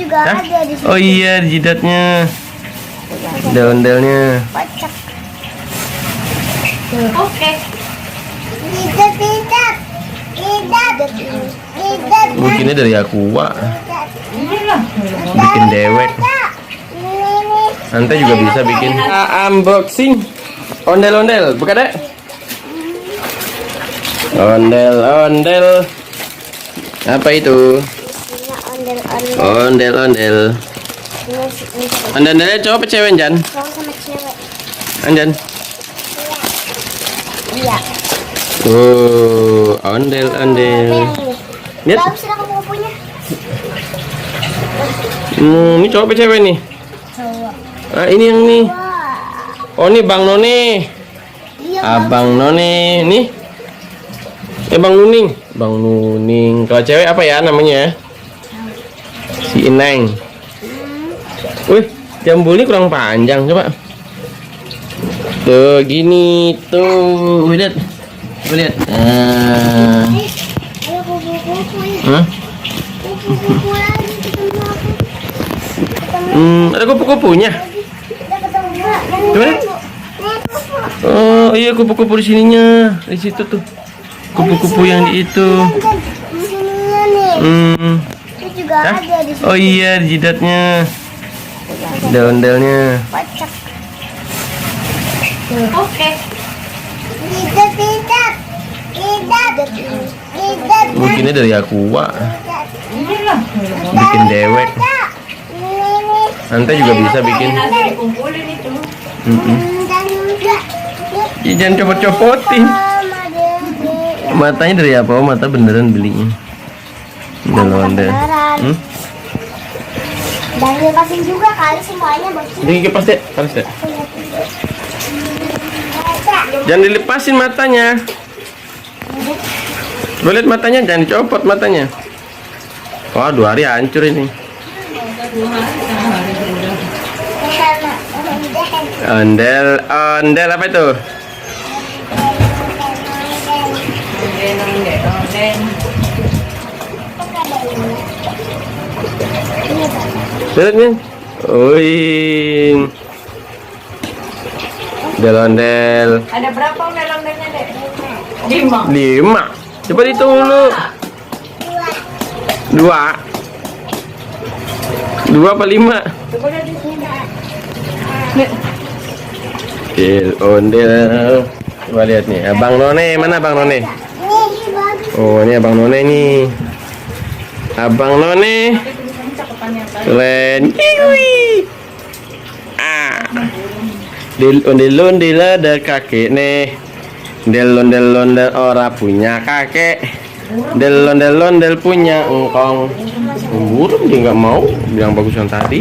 juga ada di situ. Oh iya, di jidatnya. Ondel-ondelnya. Kocak. Oke. Tidak. Bikinnya dari aqua. Inilah. Bikin dewek. Nanti juga bisa bikin. Unboxing. Ondel-ondel, buka dek. Ondel-ondel. Apa itu? Ondel-ondel. Ondel-ondelnya cowok apa cewek, Jan? Cowok sama cewek. Anjan. Iya. Oh, ondel-ondel. Lihat. Bagus lah kamu punya. Ini cowok apa cewek nih? Cowok. Ah, ini yang nih. Wah. Oh, ini Bang None. Iya. Abang None. Nih. Bang Nuning. Bang Nuning. Kalau cewek apa ya namanya? Si Ineng. Wih, jambulnya kurang panjang, coba. Tuh, gini tuh. Wih, lihat. Coba lihat. Ayo kupu-kupu ya. Hah? Kupu-kupu lagi ketemu aku. Ada kupu-kupunya. Kita ketemu dua. Coba lihat. Oh, iya kupu-kupu di sininya. Di situ tuh. Kupu-kupu yang di itu. Di sininya nih. Itu juga Hah? ada di situ. Oh iya, di jidatnya. Ondel-ondelnya. Kocak. Oke. Tidak. Bikinnya dari aqua. Inilah. Bikin dewek. Nanti juga bisa bikin. Nanti dikumpulin itu. Ih, jangan copot-copotin. Matanya dari apa? Mata beneran belinya. Ondel-ondel. Dan lepasin juga kali semuanya bocil. Ini kipas deh, kipas deh. Jangan dilepasin matanya. Coba lihat matanya, jangan dicopot matanya. Wah, 2 hari hancur ini. Ondel apa itu? Lihat nih. Wih. Ondel-ondel. Ada berapa ondel-ondelnya, Dek? 5. 5. Coba dihitung dulu. 2. 2 apa 5? Coba lihat di sini. Ondel. Coba lihat nih. Abang None, mana Abang None? Oh, ini Abang None nih. Abang None. Keren. Kiwi. Ondel-ondel ada kakek nih. Ondel-ondel ora punya kakek. Ondel-ondel punya engkong. Burung dia nggak mau. Bilang bagus yang tadi.